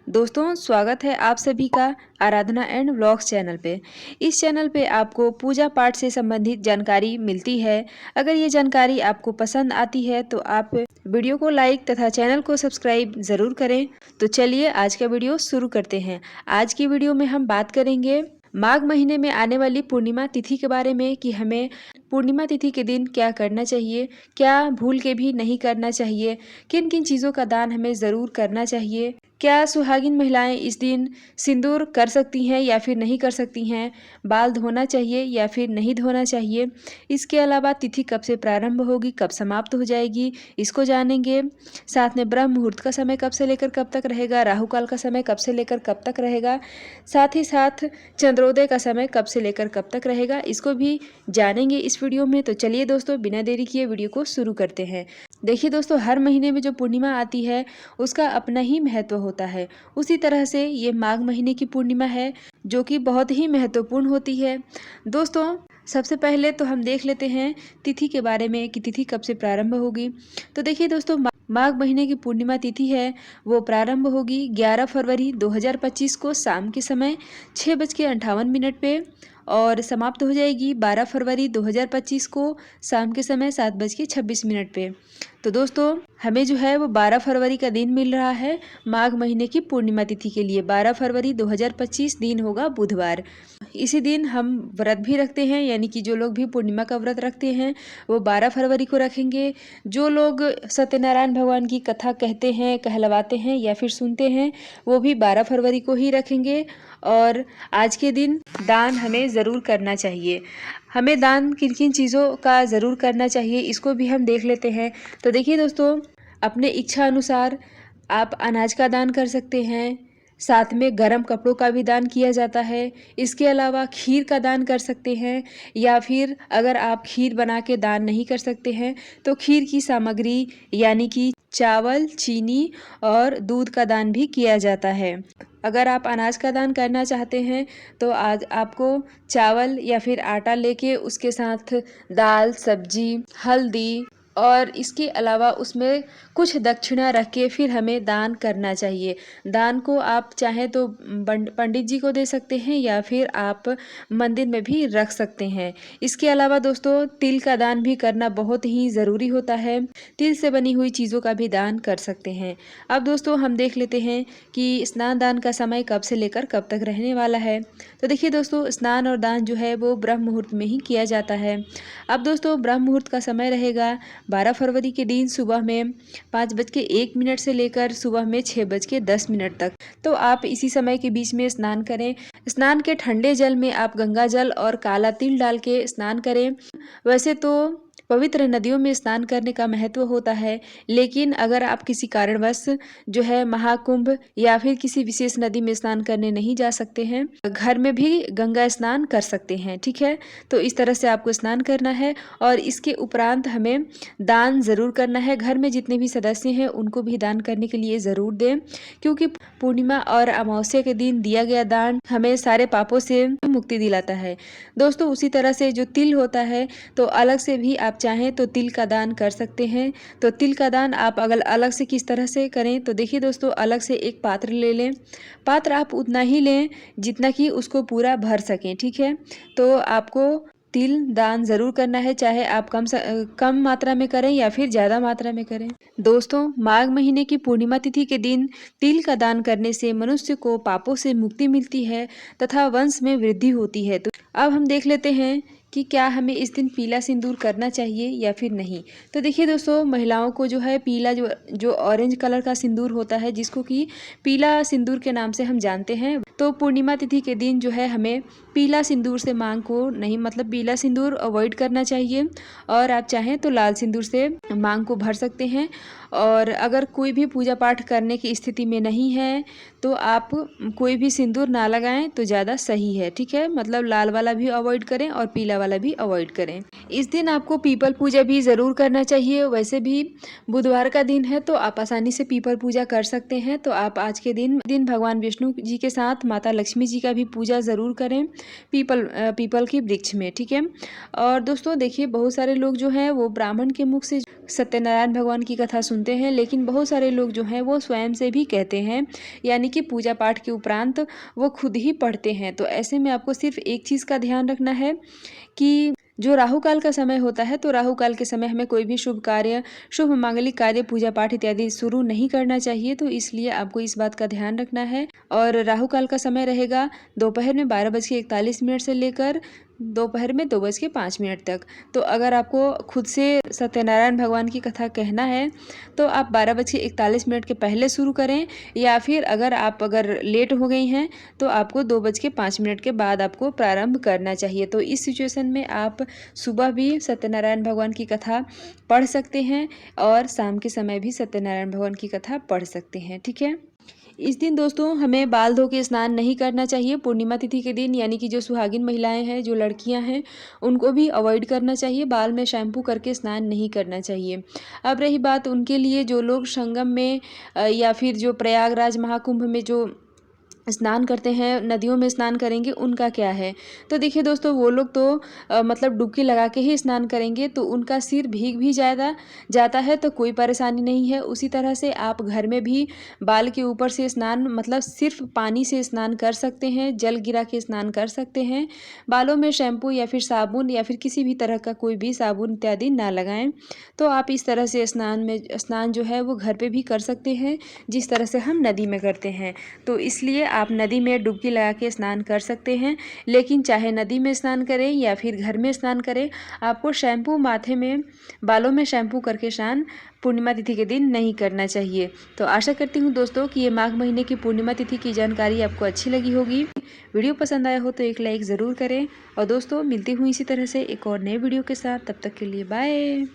दोस्तों स्वागत है आप सभी का आराधना एंड व्लॉग्स चैनल पे। इस चैनल पे आपको पूजा पाठ से संबंधित जानकारी मिलती है। अगर ये जानकारी आपको पसंद आती है तो आप वीडियो को लाइक तथा चैनल को सब्सक्राइब ज़रूर करें। तो चलिए आज का वीडियो शुरू करते हैं। आज की वीडियो में हम बात करेंगे माघ महीने में आने वाली पूर्णिमा तिथि के बारे में कि हमें पूर्णिमा तिथि के दिन क्या करना चाहिए, क्या भूल के भी नहीं करना चाहिए, किन किन चीज़ों का दान हमें ज़रूर करना चाहिए, क्या सुहागिन महिलाएं इस दिन सिंदूर कर सकती हैं या फिर नहीं कर सकती हैं, बाल धोना चाहिए या फिर नहीं धोना चाहिए। इसके अलावा तिथि कब से प्रारंभ होगी, कब समाप्त हो जाएगी, इसको जानेंगे। साथ में ब्रह्म मुहूर्त का समय कब से लेकर कब तक रहेगा, राहु काल का समय कब से लेकर कब तक रहेगा, साथ ही साथ चंद्रोदय का समय कब से लेकर कब तक रहेगा, इसको भी जानेंगे इस वीडियो में। तो चलिए दोस्तों बिना देरी किए वीडियो को शुरू करते हैं। देखिए दोस्तों, हर महीने में जो पूर्णिमा आती है उसका अपना ही महत्व होता है। उसी तरह से ये माघ महीने की पूर्णिमा है जो कि बहुत ही महत्वपूर्ण होती है। दोस्तों सबसे पहले तो हम देख लेते हैं तिथि के बारे में कि तिथि कब से प्रारंभ होगी। तो देखिए दोस्तों, माघ महीने की पूर्णिमा तिथि है वो प्रारंभ होगी 11 फरवरी 2025 को शाम के समय 6:58 पे और समाप्त हो जाएगी 12 फरवरी 2025 को शाम के समय 7:26 पे। तो दोस्तों हमें जो है वो 12 फरवरी का दिन मिल रहा है माघ महीने की पूर्णिमा तिथि के लिए। 12 फरवरी 2025 दिन होगा बुधवार। इसी दिन हम व्रत भी रखते हैं, यानी कि जो लोग भी पूर्णिमा का व्रत रखते हैं वो 12 फरवरी को रखेंगे। जो लोग सत्यनारायण भगवान की कथा कहते हैं, कहलवाते हैं या फिर सुनते हैं वो भी 12 फरवरी को ही रखेंगे। और आज के दिन दान हमें ज़रूर करना चाहिए। हमें दान किन किन चीज़ों का ज़रूर करना चाहिए इसको भी हम देख लेते हैं। तो देखिए दोस्तों, अपने इच्छा अनुसार आप अनाज का दान कर सकते हैं, साथ में गर्म कपड़ों का भी दान किया जाता है। इसके अलावा खीर का दान कर सकते हैं, या फिर अगर आप खीर बना के दान नहीं कर सकते हैं तो खीर की सामग्री यानी कि चावल, चीनी और दूध का दान भी किया जाता है। अगर आप अनाज का दान करना चाहते हैं तो आज आपको चावल या फिर आटा लेके उसके साथ दाल, सब्जी, हल्दी और इसके अलावा उसमें कुछ दक्षिणा रख के फिर हमें दान करना चाहिए। दान को आप चाहें तो पंडित जी को दे सकते हैं या फिर आप मंदिर में भी रख सकते हैं। इसके अलावा दोस्तों तिल का दान भी करना बहुत ही ज़रूरी होता है। तिल से बनी हुई चीज़ों का भी दान कर सकते हैं। अब दोस्तों हम देख लेते हैं कि स्नान दान का समय कब से लेकर कब तक रहने वाला है। तो देखिए दोस्तों, स्नान और दान जो है वो ब्रह्म मुहूर्त में ही किया जाता है। अब दोस्तों ब्रह्म मुहूर्त का समय रहेगा 12 फरवरी के दिन सुबह में 5:01 से लेकर सुबह में 6:10 तक। तो आप इसी समय के बीच में स्नान करें। स्नान के ठंडे जल में आप गंगा जल और काला तिल डाल के स्नान करें। वैसे तो पवित्र नदियों में स्नान करने का महत्व होता है, लेकिन अगर आप किसी कारणवश जो है महाकुंभ या फिर किसी विशेष नदी में स्नान करने नहीं जा सकते हैं, घर में भी गंगा स्नान कर सकते हैं। ठीक है, तो इस तरह से आपको स्नान करना है और इसके उपरांत हमें दान ज़रूर करना है। घर में जितने भी सदस्य हैं उनको भी दान करने के लिए ज़रूर दें, क्योंकि पूर्णिमा और अमावस्या के दिन दिया गया दान हमें सारे पापों से मुक्ति दिलाता है। दोस्तों उसी तरह से जो तिल होता है तो अलग से भी आप चाहें तो तिल का दान कर सकते हैं। तो तिल का दान आप अगर अलग से किस तरह से करें, तो देखिए दोस्तों, अलग से एक पात्र ले लें। पात्र आप उतना ही लें जितना कि उसको पूरा भर सकें। ठीक है, तो आपको तिल दान ज़रूर करना है, चाहे आप कम मात्रा में करें या फिर ज़्यादा मात्रा में करें। दोस्तों माघ महीने की पूर्णिमा तिथि के दिन तिल का दान करने से मनुष्य को पापों से मुक्ति मिलती है तथा वंश में वृद्धि होती है। तो अब हम देख लेते हैं कि क्या हमें इस दिन पीला सिंदूर करना चाहिए या फिर नहीं। तो देखिए दोस्तों, महिलाओं को जो है पीला जो ऑरेंज कलर का सिंदूर होता है, जिसको कि पीला सिंदूर के नाम से हम जानते हैं, तो पूर्णिमा तिथि के दिन जो है हमें पीला सिंदूर से मांग को नहीं, मतलब पीला सिंदूर अवॉइड करना चाहिए। और आप चाहें तो लाल सिंदूर से मांग को भर सकते हैं। और अगर कोई भी पूजा पाठ करने की स्थिति में नहीं है तो आप कोई भी सिंदूर ना लगाएं तो ज़्यादा सही है। ठीक है, मतलब लाल वाला भी अवॉइड करें और पीला वाला भी अवॉइड करें। इस दिन आपको पीपल पूजा भी ज़रूर करना चाहिए। वैसे भी बुधवार का दिन है तो आप आसानी से पीपल पूजा कर सकते हैं। तो आप आज के दिन भगवान विष्णु जी के साथ माता लक्ष्मी जी का भी पूजा ज़रूर करें पीपल के वृक्ष में, ठीक है। और दोस्तों देखिए, बहुत सारे लोग जो हैं वो ब्राह्मण के मुख से सत्यनारायण भगवान की कथा सुनते हैं, लेकिन बहुत सारे लोग जो हैं वो स्वयं से भी कहते हैं, यानी कि पूजा पाठ के उपरांत वो खुद ही पढ़ते हैं। तो ऐसे में आपको सिर्फ एक चीज़ का ध्यान रखना है कि जो राहु काल का समय होता है, तो राहु काल के समय हमें कोई भी शुभ कार्य, शुभ मांगलिक कार्य, पूजा पाठ इत्यादि शुरू नहीं करना चाहिए। तो इसलिए आपको इस बात का ध्यान रखना है। और राहु काल का समय रहेगा दोपहर में 12:41 से लेकर दोपहर में 2:05 तक। तो अगर आपको खुद से सत्यनारायण भगवान की कथा कहना है तो आप 12:41 के पहले शुरू करें, या फिर अगर लेट हो गई हैं तो आपको 2:05 के बाद आपको प्रारंभ करना चाहिए। तो इस सिचुएशन में आप सुबह भी सत्यनारायण भगवान की कथा पढ़ सकते हैं और शाम के समय भी सत्यनारायण भगवान की कथा पढ़ सकते हैं, ठीक है। इस दिन दोस्तों हमें बाल धो के स्नान नहीं करना चाहिए। पूर्णिमा तिथि के दिन, यानी कि जो सुहागिन महिलाएं हैं, जो लड़कियां हैं, उनको भी अवॉइड करना चाहिए। बाल में शैम्पू करके स्नान नहीं करना चाहिए। अब रही बात उनके लिए जो लोग संगम में या फिर जो प्रयागराज महाकुंभ में जो स्नान करते हैं, नदियों में स्नान करेंगे, उनका क्या है। तो देखिए दोस्तों, वो लोग तो मतलब डुबकी लगा के ही स्नान करेंगे, तो उनका सिर भीग भी जाता है तो कोई परेशानी नहीं है। उसी तरह से आप घर में भी बाल के ऊपर से स्नान, मतलब सिर्फ पानी से स्नान कर सकते हैं, जल गिरा के स्नान कर सकते हैं। बालों में शैम्पू या फिर साबुन या फिर किसी भी तरह का कोई भी साबुन इत्यादि ना लगाएं। तो आप इस तरह से स्नान जो है वो घर पे भी कर सकते हैं, जिस तरह से हम नदी में करते हैं। तो इसलिए आप नदी में डुबकी लगा के स्नान कर सकते हैं, लेकिन चाहे नदी में स्नान करें या फिर घर में स्नान करें, आपको शैम्पू माथे में, बालों में शैम्पू करके स्नान पूर्णिमा तिथि के दिन नहीं करना चाहिए। तो आशा करती हूँ दोस्तों कि ये माघ महीने की पूर्णिमा तिथि की जानकारी आपको अच्छी लगी होगी। वीडियो पसंद आया हो तो एक लाइक ज़रूर करें। और दोस्तों मिलती हूँ इसी तरह से एक और नए वीडियो के साथ, तब तक के लिए बाय।